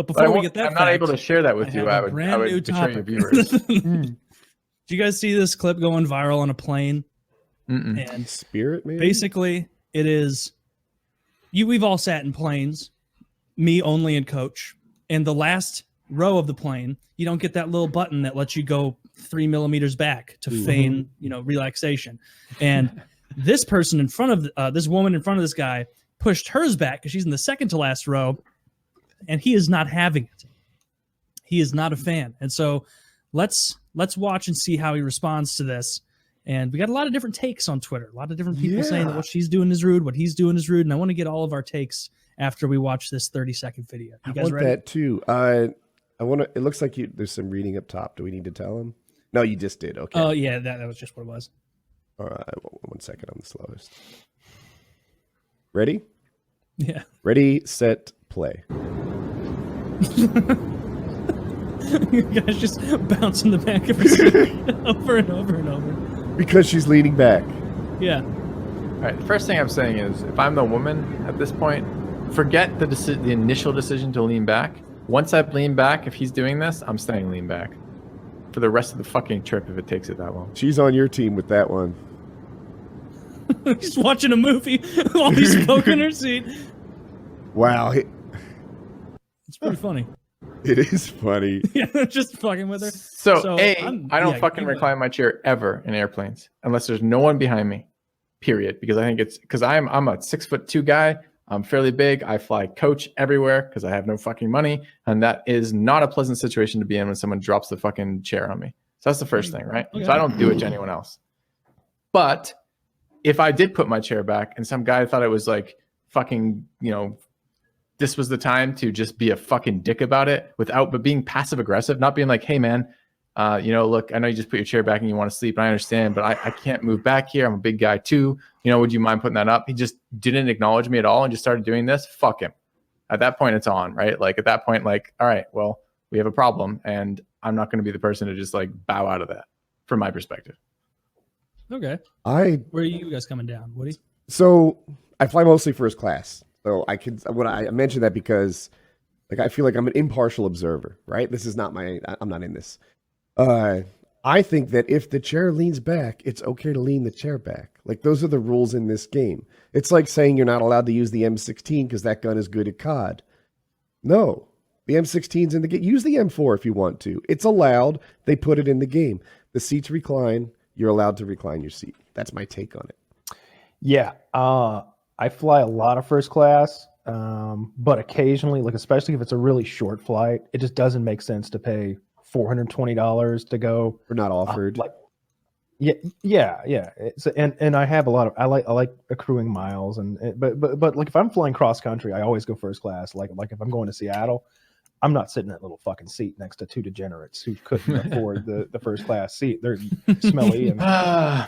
But before we get that, I'm not able to share that with you. I would show your viewers. Do you guys see this clip going viral on a plane? And Spirit, maybe? Basically, it is we've all sat in planes, me only and Coach, and the last row of the plane, you don't get that little button that lets you go 3 millimeters back to feign, relaxation. And this person in front of this woman in front of this guy pushed hers back because she's in the second to last row, and he is not having it. He is not a fan. And so let's watch and see how he responds to this. And we got a lot of different takes on Twitter. A lot of different people saying that what she's doing is rude, what he's doing is rude. And I want to get all of our takes after we watch this 30-second video. You guys ready? That too. I want to. It looks like there's some reading up top. Do we need to tell him? No, you just did. Okay. Oh yeah, that was just what it was. All right. 1 second. I'm the slowest. Ready? Yeah. Ready, set, play. You guys just bouncing the back of his seat over and over and over. Because she's leaning back. Yeah. All right. The first thing I'm saying is, if I'm the woman at this point, forget the initial decision to lean back. Once I've leaned back, if he's doing this, I'm staying lean back for the rest of the fucking trip if it takes it that long. She's on your team with that one. He's watching a movie while he's poking her seat. Wow. It's pretty funny. It is funny. Yeah, just fucking with her. So I don't fucking recline my chair ever in airplanes unless there's no one behind me, period. Because I think I'm a 6'2" guy. I'm fairly big. I fly coach everywhere because I have no fucking money. And that is not a pleasant situation to be in when someone drops the fucking chair on me. So that's the first thing, right? Okay. So I don't do it to anyone else. But if I did put my chair back and some guy thought it was like fucking, this was the time to just be a fucking dick about it but being passive aggressive, not being like, hey man, look, I know you just put your chair back and you want to sleep, and I understand, but I can't move back here. I'm a big guy too. Would you mind putting that up? He just didn't acknowledge me at all and just started doing this. Fuck him. At that point, it's on, right? Like at that point, like, all right, well, we have a problem, and I'm not going to be the person to just like bow out of that from my perspective. Okay. Where are you guys coming down, Woody? So I fly mostly first class. So I mentioned that because I feel like I'm an impartial observer, right? This is not I'm not in this. I think that if the chair leans back, it's okay to lean the chair back. Like those are the rules in this game. It's like saying you're not allowed to use the M16 because that gun is good at COD. No, the M16's in the game. Use the M4 if you want to. It's allowed. They put it in the game. The seats recline. You're allowed to recline your seat. That's my take on it. Yeah. I fly a lot of first class, but occasionally, like especially if it's a really short flight, it just doesn't make sense to pay $420 to go. We're not offered. Yeah. And I have a lot of I like accruing miles, but like if I'm flying cross country, I always go first class. Like if I'm going to Seattle, I'm not sitting in that little fucking seat next to two degenerates who couldn't afford the first class seat. They're smelly and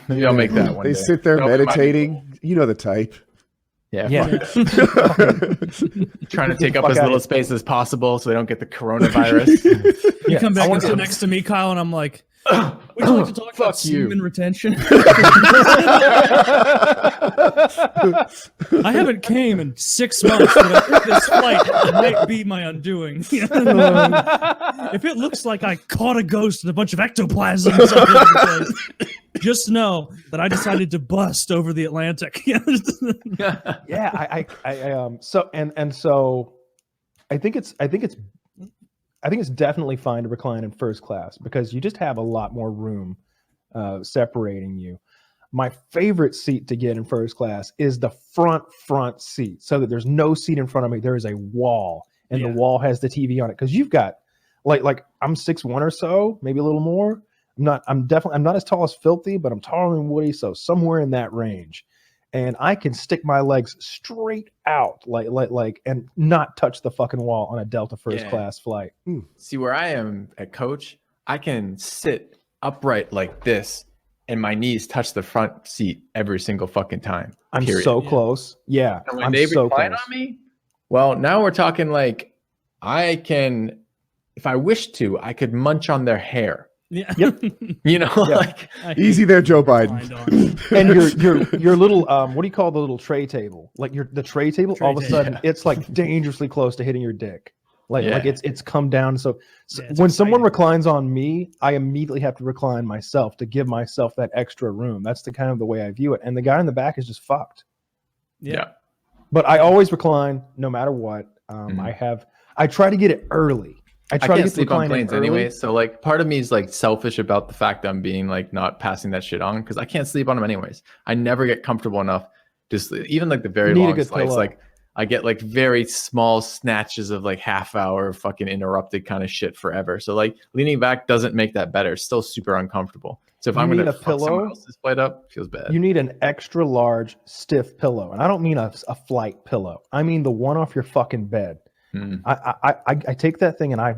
maybe I'll make that one. They sit there meditating. You know the type. Yeah. Trying to take up as little space as possible so they don't get the coronavirus. You come back and sit next to me, Kyle, and I'm like, would you like to talk about semen retention? I haven't came in 6 months, but I think this flight might be my undoing. If it looks like I caught a ghost and a bunch of ectoplasm all over the place, just know that I decided to bust over the Atlantic. So I think it's definitely fine to recline in first class because you just have a lot more room separating you. My favorite seat to get in first class is the front seat, so that there's no seat in front of me. There is a wall, and the wall has the TV on it because you've got like I'm 6'1" or so, maybe a little more. I'm not as tall as Filthy, but I'm taller than Woody, so somewhere in that range. And I can stick my legs straight out, like, and not touch the fucking wall on a Delta first class flight. See, where I am at coach, I can sit upright like this, and my knees touch the front seat every single fucking time. I'm so close. Yeah, and when they recline on me, well, now we're talking like I can, if I wish to, I could munch on their hair. Yeah. Yep. Like easy there, Joe Biden. And your little what do you call the little tray table? Like the tray table, all of a sudden it's like dangerously close to hitting your dick. Like it's come down. So Yeah, when it's someone exciting. reclines on me, I immediately have to recline myself to give myself that extra room. That's the kind of the way I view it. And the guy in the back is just fucked. Yeah. But I always recline no matter what. I try to get it early. I try to can't get sleep on reclining planes early. anyway. So like part of me is like selfish about the fact that I'm being like not passing that shit on because I can't sleep on them anyways. I never get comfortable enough to sleep. Even like the very You need a long good flights, pillow. like I get like very small snatches of like half hour fucking interrupted kind of shit forever. So like leaning back doesn't make that better. It's still super uncomfortable. So if You I'm need gonna a fuck someone pillow. else's flight up, it feels bad. You need an extra large stiff pillow. And I don't mean a flight pillow. I mean the one off your fucking bed. I take that thing and I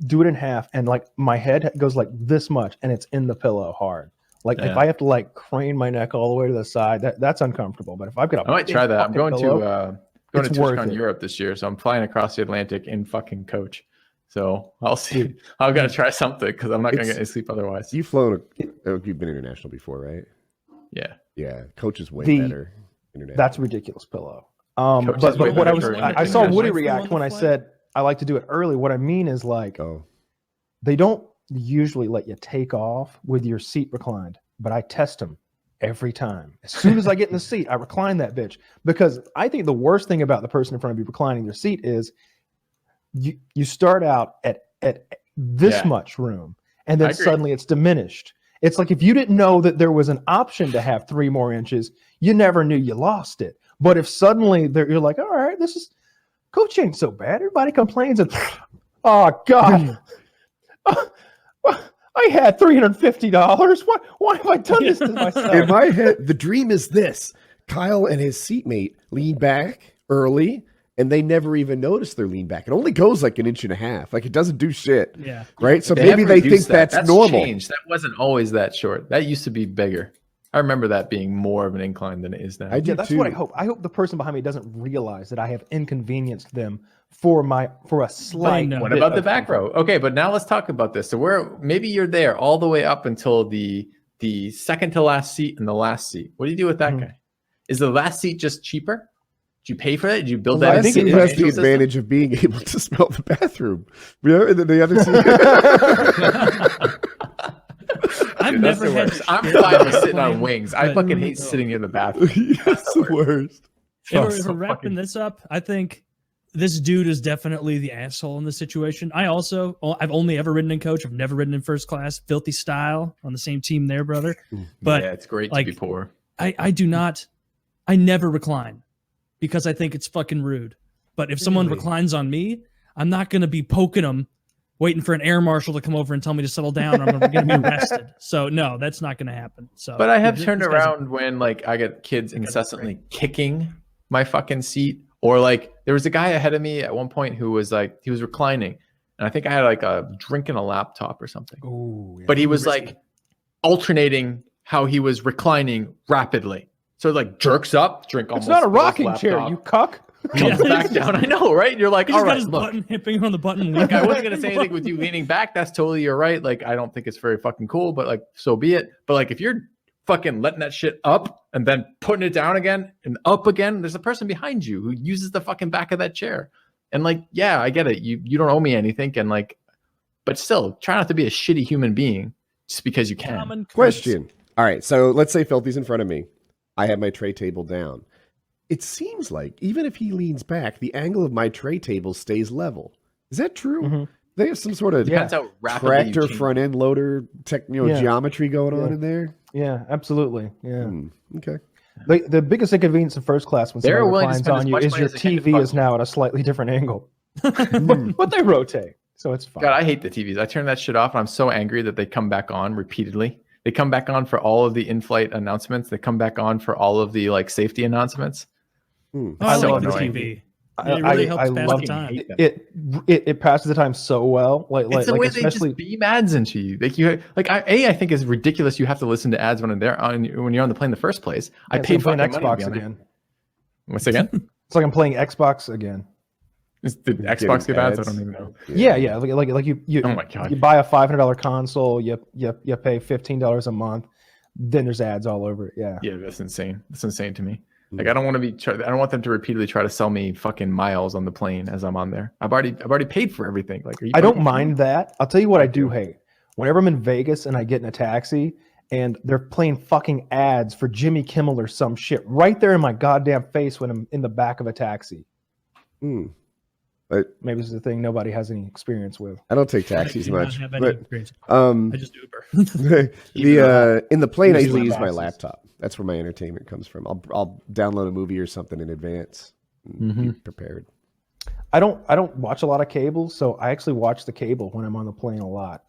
do it in half, and like my head goes like this much, and it's in the pillow hard. Like if I have to like crane my neck all the way to the side, that's uncomfortable. But if I've got I might try that. I'm going to it's worth TwitchCon it. Europe this year, so I'm flying across the Atlantic in fucking coach. So I'll see. I've got to try something because I'm not going to get any sleep otherwise. You've flown. You've been international before, right? Yeah. Yeah. Coach is way The- better. International. That's a ridiculous pillow. Coach But is way what I better was, for I saw international. Woody Flight react on the when I flight? said I like to do it early. What I mean is like Oh, they don't usually let you take off with your seat reclined, but I test them every time. As soon as I get in the seat, I recline that bitch because I think the worst thing about the person in front of you reclining their seat is you start out at this much room and I then agree. suddenly it's diminished. It's like if you didn't know that there was an option to have 3 more inches, you never knew you lost it. But if suddenly you're like, all right, this is coach ain't so bad. Everybody complains and oh God. I had $350. Why have I done this to myself? in my head, the dream is this: Kyle and his seatmate lean back early, and they never even notice their lean back. It only goes like an inch and a half. Like it doesn't do shit. Yeah. Right. So They maybe have they think reduced that. that's normal. Changed. That wasn't always that short. That used to be bigger. I remember that being more of an incline than it is now. I do Yeah, that's too. what I hope. I hope the person behind me doesn't realize that I have inconvenienced them for a slight. know. What bit about the of back comfort. row? Okay, but now let's talk about this. So maybe you're there all the way up until the second to last seat and the last seat. What do you do with that guy? Is the last seat just cheaper? Did you pay for that? Did you build The that? last seat into has the financial system? advantage of being able to smell the bathroom. Yeah, and then the other seat. I've Dude, that's never the had. worst. I'm shit fine with sitting on plane, wings. I but- fucking hate sitting in the bathroom. That's the worst. If we're wrapping this up, I think this dude is definitely the asshole in this situation. I've only ever ridden in coach. I've never ridden in first class. Filthy style on the same team there, brother. But yeah, it's great like, to be poor. I never recline because I think it's fucking rude. But if someone Really? reclines on me, I'm not going to be poking them, waiting for an air marshal to come over and tell me to settle down, or I'm going to be arrested. So no, that's not going to happen. So, But I have this turned guy's a- around when like I get kids incessantly kicking my fucking seat, or like there was a guy ahead of me at one point who was like he was reclining, and I think I had like a drink and a laptop or something. Ooh, yeah. But he was like alternating how he was reclining rapidly. So like jerks up, drink almost. It's not a spills rocking chair, laptop, you cuck. comes Yeah. back down. I know, right? You're like, He all just got right, his look. button, hit finger on the button. Like I wasn't gonna say anything with you leaning back. That's totally your right. Like I don't think it's very fucking cool, but like so be it. But like if you're fucking letting that shit up and then putting it down again and up again, there's a person behind you who uses the fucking back of that chair. And like, yeah, I get it. You don't owe me anything, and like, but still, try not to be a shitty human being just because you can. Common Question. All right. So let's say Filthy's in front of me. I have my tray table down. It seems like even if he leans back, the angle of my tray table stays level. Is that true? Mhm. They have some sort of Depends how rapidly you tractor change. front end loader Yeah. geometry going on Yeah. in there. Yeah, absolutely. Yeah. Okay. The biggest inconvenience in first class when They're someone willing to reclines spend as on you much is money your as they can to TV fuck is you. now at a slightly different angle. But they rotate, so it's fine. God, I hate the TVs. I turn that shit off, and I'm so angry that they come back on repeatedly. They come back on for all of the in-flight announcements. They come back on for all of the like safety announcements. Oh, I So like the annoying. TV. I- It really I- helps I pass love the time. hate them. It passes the time so well. Like It's the way especially they just beam ads into you. Like you, like I think is ridiculous. You have to listen to ads when they're on when you're on the plane in the first place. I it's paid like I'm fucking playing money to Xbox be on again. it. What's again? It's like I'm playing Xbox again. Is the Getting Xbox give ads? I ads. don't even know. Yeah. Like you. Oh my God. You buy a $500 console. You pay $15 a month. Then there's ads all over it. Yeah. Yeah, that's insane. That's insane to me. Like, I don't want them to repeatedly try to sell me fucking miles on the plane as I'm on there. I've already paid for everything. Like, I don't mind that. I'll tell you what I do hate. Whenever I'm in Vegas and I get in a taxi and they're playing fucking ads for Jimmy Kimmel or some shit right there in my goddamn face when I'm in the back of a taxi. But maybe this is a thing nobody has any experience with. I don't take taxis much. But I just Uber. In the plane, I usually use my laptop. That's where my entertainment comes from. I'll download a movie or something in advance and be prepared. I don't watch a lot of cable, so I actually watch the cable when I'm on the plane a lot.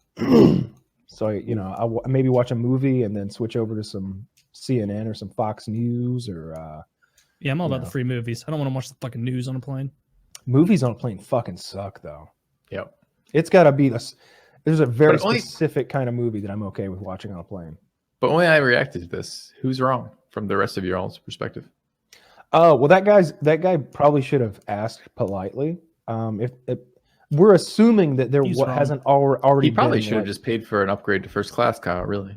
So I maybe watch a movie and then switch over to some CNN or some Fox News or. I'm all about the free movies. I don't want to watch the fucking news on a plane. Movies on a plane fucking suck, though. Yep. It's got to be there's a very specific kind of movie that I'm okay with watching on a plane. But only I reacted to this. Who's wrong from the rest of your all's perspective? Oh, well, that guy probably should have asked politely. If we're assuming that hasn't already. He probably should have just paid for an upgrade to first class, Kyle. Really.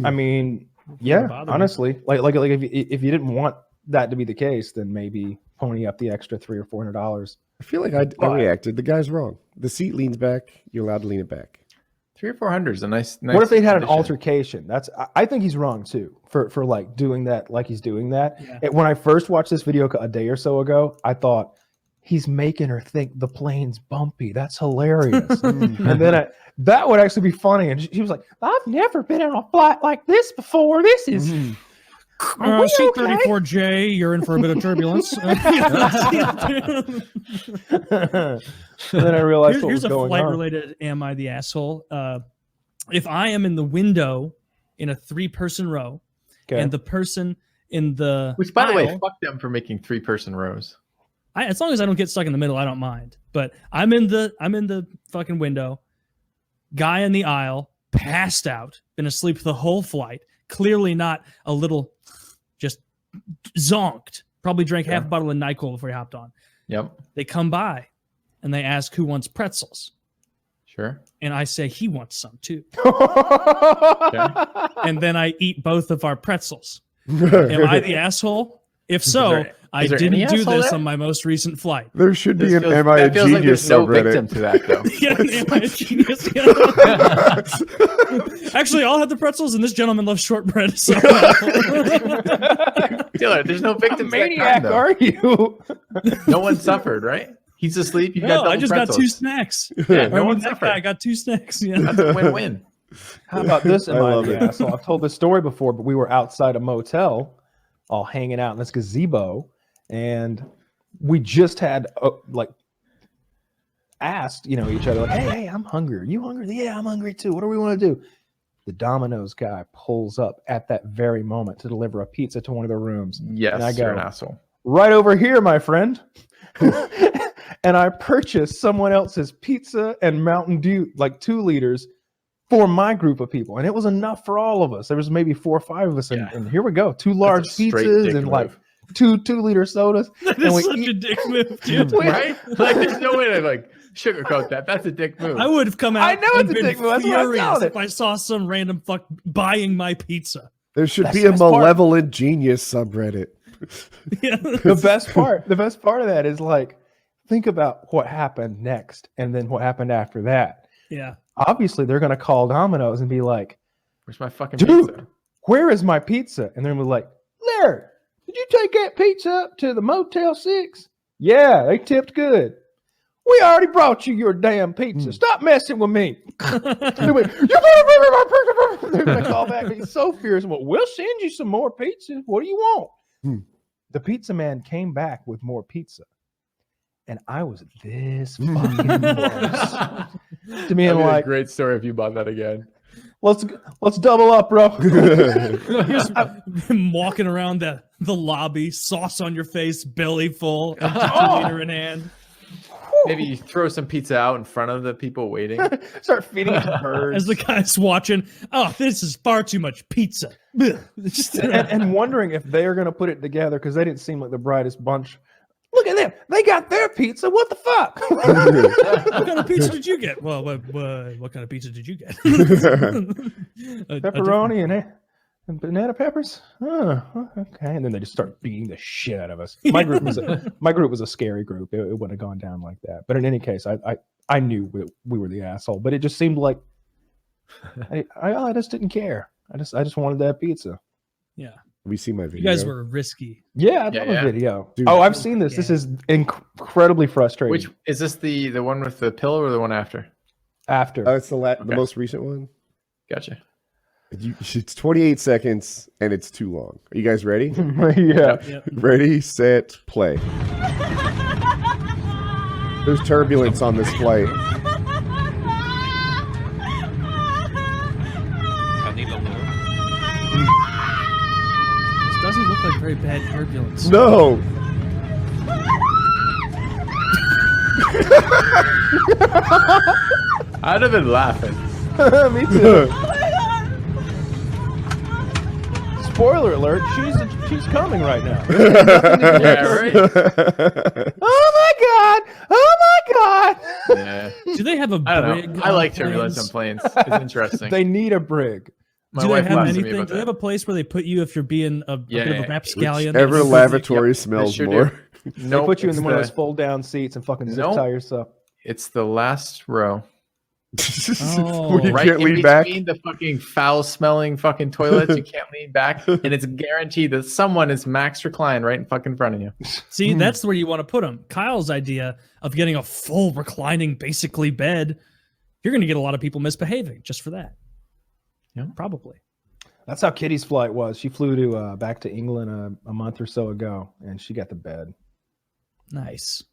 I mean, yeah. Honestly, like if you didn't want that to be the case, then maybe pony up the extra $300 or $400. I feel like I reacted. The guy's wrong. The seat leans back. You're allowed to lean it back. 300 or 400 is a nice. What if they had an altercation? I think he's wrong too for like doing that, like he's doing that. Yeah. When I first watched this video a day or so ago, I thought he's making her think the plane's bumpy. That's hilarious. And then that would actually be funny. And she was like, "I've never been on a flight like this before. This is." Seat 34J, you're in for a bit of turbulence. And then I realized here's a flight-related "Am I the asshole?" If I am in the window in a 3-person row, and the person in the by the way, fuck them for making 3-person rows. As long as I don't get stuck in the middle, I don't mind. But I'm in the fucking window. Guy in the aisle, passed out, been asleep the whole flight. Clearly not a little, just zonked. Probably drank half a bottle of NyQuil before he hopped on. Yep. They come by and they ask who wants pretzels. Sure. And I say he wants some too. Okay. And then I eat both of our pretzels. Am I the asshole? If so, I didn't do this on my most recent flight. There should be an "Am I a Genius" like subreddit. No victim to that, though. Am I a genius? Actually, I'll have the pretzels, and this gentleman loves shortbread. So. Taylor, the's no victim. What maniac are you? No one suffered, right? He's asleep. You got I just pretzels. got 2 snacks. Yeah, no one suffered. I got 2 snacks. Yeah. That's a win-win. How about this? So I've told this story before, but we were outside a motel, all hanging out in this gazebo, and we just had asked, each other, like, hey, I'm hungry. Are you hungry? Yeah, I'm hungry too. What do we want to do? The Domino's guy pulls up at that very moment to deliver a pizza to one of their rooms. Yes, and I go, you're an asshole. Right over here, my friend. And I purchased someone else's pizza and Mountain Dew, like 2 liters, for my group of people. And it was enough for all of us. There was maybe 4 or 5 of us. And here we go. 2 large pizzas and like 2-liter sodas. That's such a dick move, dude. Right? Like, there's no way to sugarcoat that. That's a dick move. I would have come out. I know it's a dick move. That's furious if I saw some random fuck buying my pizza. There should be a malevolent genius subreddit. Yeah. The best part of that is think about what happened next and then what happened after that. Yeah. Obviously, they're going to call Domino's and be like, "Where's my fucking dude, pizza? Where is my pizza?" And they're going to be like, "Larry, did you take that pizza up to the Motel 6? Yeah, they tipped good. We already brought you your damn pizza. Stop messing with me." They're going to call back and be so furious. Well, we'll send you some more pizza. What do you want? The pizza man came back with more pizza. And I was this fucking close to being like, a great story if you bought that again. Let's double up, bro. I'm walking around the lobby, sauce on your face, belly full, 2-liter in hand. Maybe you throw some pizza out in front of the people waiting. Start feeding it to birds. As the guy's watching, oh, this is far too much pizza. and wondering if they are going to put it together because they didn't seem like the brightest bunch. Look at them. They got their pizza. What the fuck? What kind of pizza did you get? Well, what kind of pizza did you get? Pepperoni And banana peppers? Oh, okay. And then they just start beating the shit out of us. My group was a scary group. It wouldn't have gone down like that. But in any case, I knew we were the asshole. But it just seemed like I just didn't care. I just wanted that pizza. Yeah. We see my video. You guys were risky. Yeah, I've done a video. Dude, I've seen this. This is incredibly frustrating. Which is this the one with the pillow or the one after? After. Oh, it's the most recent one. Gotcha. It's 28 seconds and it's too long. Are you guys ready? Yeah. Yep. Ready, set, play. There's turbulence on this flight. This doesn't look like very bad turbulence. No. I'd have been laughing. Me too. Spoiler alert, she's coming right now. Yeah, right. Oh my god! Oh my god! Yeah. Do they have a I don't brig? know. I on like turbulence on planes? planes. It's interesting. They need a brig. My Do they wife have laughs at me anything? about Do they that. have a place where they put you if you're being a bit of a rapscallion? Whichever lavatory Yep, smells they sure more. do. They Nope, put you in it's one of the- those fold down seats and fucking zip Nope. tie yourself. It's the last row. Oh. Where you Right can't in lean back. between the fucking foul-smelling fucking toilets, you can't lean back, and it's guaranteed that someone is max recline right in fucking front of you. See, that's where you want to put them. Kyle's idea of getting a full reclining, basically bed, you're going to get a lot of people misbehaving just for that. Yeah. Probably. That's how Kitty's flight was. She flew to back to England a month or so ago, and she got the bed. Nice.